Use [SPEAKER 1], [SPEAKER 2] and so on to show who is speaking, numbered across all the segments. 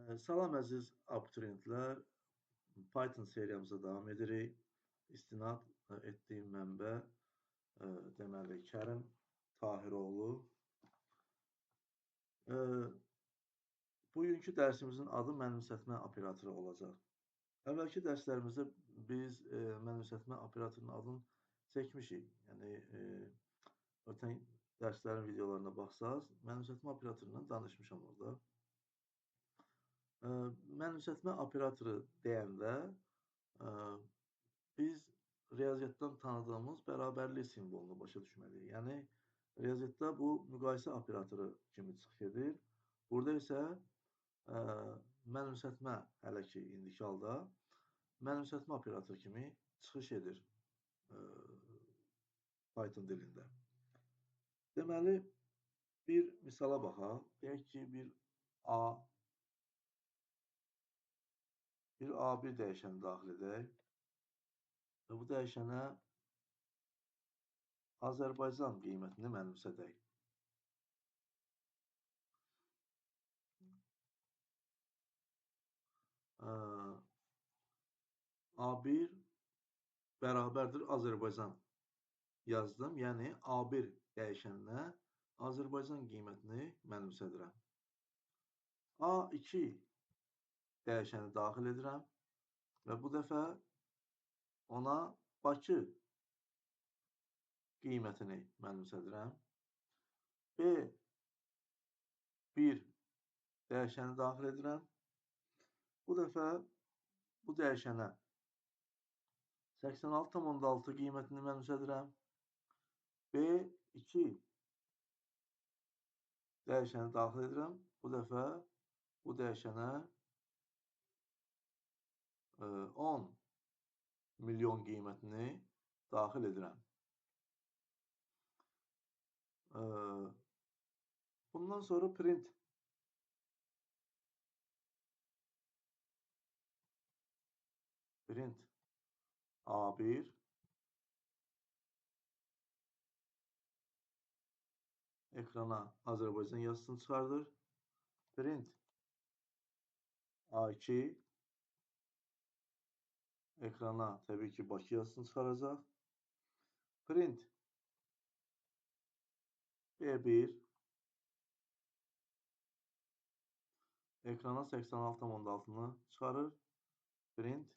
[SPEAKER 1] Salam əziz abituriyentlər, Python seriyamıza davam edirik. İstinad etdiyim mənbə, deməli, Kərim Tahiroğlu. Bugünkü dərsimizin adı mənimsətmə operatoru olacaq. Əvvəlki dərslərimizdə biz mənimsətmə operatorunun adını çəkmişik. Yəni, ötən dərslərin videolarına baxsaq, mənimsətmə operatorundan danışmışam orada. Mənimsətmə operatoru deyəndə biz riyaziyyatdan tanıdığımız bərabərlik simvolunu başa düşməliyik. Yəni, riyaziyyatda bu müqayisə operatoru kimi çıxış edir. Burada isə mənimsətmə hələ ki, indiki halda mənimsətmə operatoru kimi çıxış edir Python dilində. Deməli, bir misala baxaq. Deyək ki, bir A1 dəyişəni daxil edək və bu dəyişənə Azərbaycan qiymətini mənimsədək. A1 bərabərdir Azərbaycan yazdım. Yəni, A1 dəyişəninə Azərbaycan qiymətini mənimsədirəm. A2 dəyişəni daxil edirəm və bu dəfə ona Bakı qiymətini mənimsədirəm. B1 dəyişəni daxil edirəm. Bu dəfə bu dəyişənə 86,6 qiymətini mənimsədirəm. B2 dəyişəni daxil edirəm. Bu dəfə bu dəyişənə 10 milyon qiymətini daxil edirəm. Bundan sonra print A1 ekrana Azərbaycan yazısını çıxardır. Print A2 ekrana təbii ki, Bakı yazısını çıxaracaq. Print B1 ekrana 86,6'nı çıxarır. Print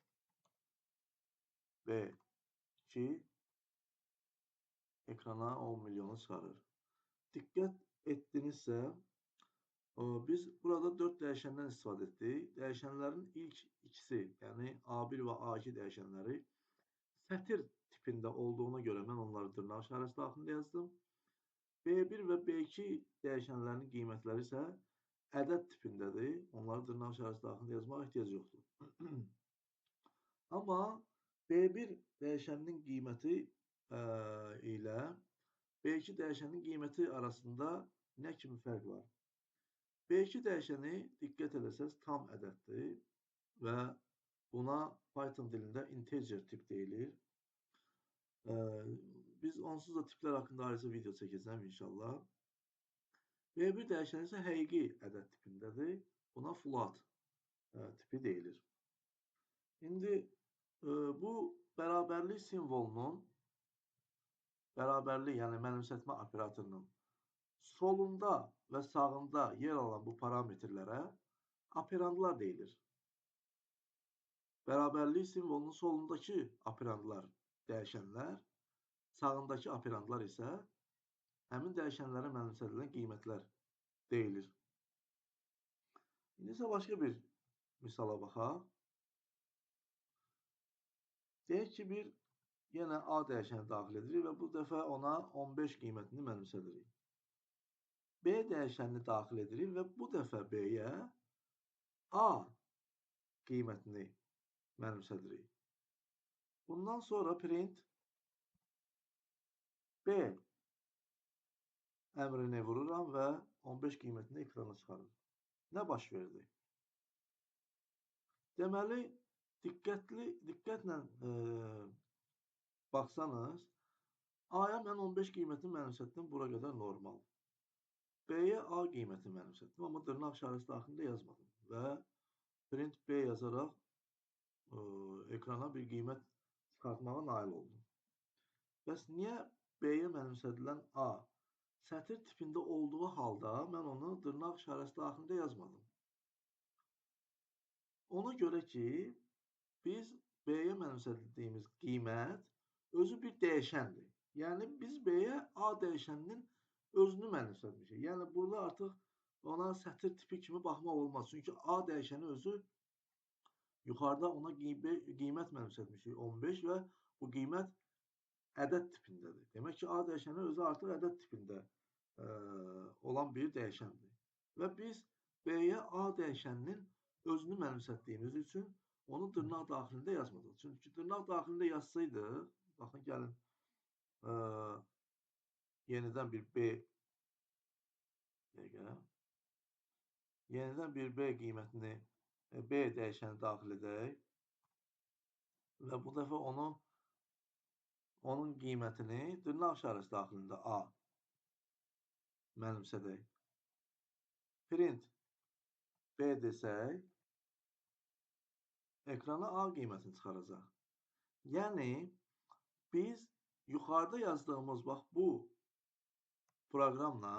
[SPEAKER 1] B2 ekrana 10 milyonu çıxarır. Diqqət etdinizsə, biz burada 4 dəyişəndən istifadə etdik. Dəyişənlərin ilk ikisi, yəni A1 və A2 dəyişənləri sətir tipində olduğuna görə mən onları dırnaq işarəsi daxilində yazdım. B1 və B2 dəyişənlərinin qiymətləri isə ədəd tipindədir. Onları dırnaq işarəsi daxilində yazmaq ehtiyac yoxdur. Amma B1 dəyişəninin qiyməti ilə B2 dəyişəninin qiyməti arasında nə kimi fərq var? B2 dəyişəni diqqət edəsəz tam ədəddir və buna Python dilində integer tip deyilir. Biz onsuz da tiplər haqqında ayrıca video çəkəcəm inşallah. B1 dəyişəni isə həqiqi ədəd tipindədir. Buna float tipi deyilir. İndi bu bərabərlik simvolunun, bərabərlik, yəni mənimsətmə operatorunun solunda və sağında yer alan bu parametrlərə operandlar deyilir. Bərabərlik simvolunun solundakı operandlar dəyişənlər, sağındakı operandlar isə həmin dəyişənlərə mənimsədilən qiymətlər deyilir. İndi isə başqa bir misala baxaq. Deyək ki, bir yenə A dəyişəni daxil edirik və bu dəfə ona 15 qiymətini mənimsədirik. B dəyişənini daxil edirik və bu dəfə B-yə A qiymətini mənimsədirik. Bundan sonra print B əmrini vururam və 15 qiymətini ekrana çıxarır. Nə baş verdi? Deməli, diqqətlə baxsanız, A-ya mən 15 qiymətini mənimsətdim, bura qədər normal. B-yə A qiymətini mənimsətdim, amma dırnaq işarəsi daxilində yazmadım və print B yazaraq ekrana bir qiymət çıxartmağa nail oldum. Bəs niyə B-yə mənimsədilən A sətir tipində olduğu halda mən onu dırnaq işarəsi daxilində yazmadım? Ona görə ki, biz B-yə mənimsədildiyimiz qiymət özü bir dəyişəndir. Yəni biz B-yə A dəyişəninin özünü mənimsətmişik. Yəni burada artıq ona sətir tipi kimi baxmaq olmaz. Çünki A dəyişəni özü yuxarıda ona qiymət mənimsətmişik 15 və bu qiymət ədəd tipindədir. Demək ki, A dəyişəni özü artıq ədəd tipində olan bir dəyişəndir. Və biz B-yə A dəyişəninin özünü mənimsətdiyimiz üçün onu dırnaq daxilində yazmadıq. Çünki dırnaq daxilində yazsaydı, baxın gəlin, yenidən bir B yenidən bir B qiymətini B dəyişəni daxil edək və bu dəfə onun qiymətini dırnaq işarəsi daxilində A mənimsədək. Print B desək, ekrana A qiymətini çıxaracaq. Yəni, biz yuxarıda yazdığımız, bax, bu proqramla,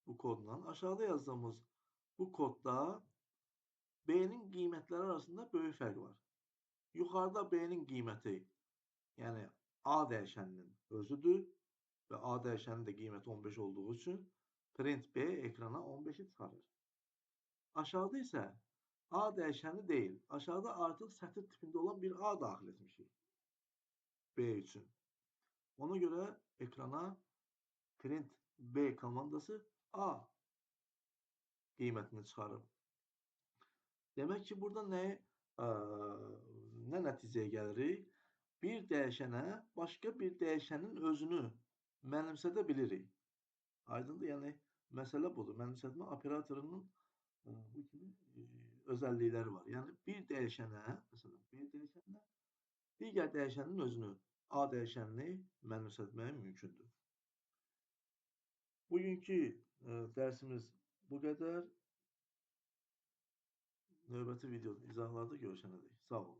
[SPEAKER 1] bu kodla, aşağıda yazdığımız bu kodda B-nin qiymətləri arasında böyük fərq var. Yuxarıda B-nin qiyməti, yəni A dəyişəninin özüdür və A dəyişənin də qiyməti 15 olduğu üçün print B ekrana 15-i çıxarır. Aşağıda isə A dəyişəni deyil. Aşağıda artıq sətir tipində olan bir A daxil etmişik B üçün. Ona görə ekrana print B komandası A qiymətini çıxarıb. Demək ki, burada nə nəticəyə gəlirik? Bir dəyişənə başqa bir dəyişənin özünü mənimsədə bilirik. Aydındır? Yəni, məsələ budur. Mənimsətmə operatorunun bu kimi özəllikləri var. Yəni, bir dəyişənə, məsələn, B dəyişəninə digər dəyişənin özünü, A dəyişənini mənimsətmək mümkündür. Bugünkü dərsimiz bu qədər. Növbəti video izahlarda görüşənədək. Sağ olun.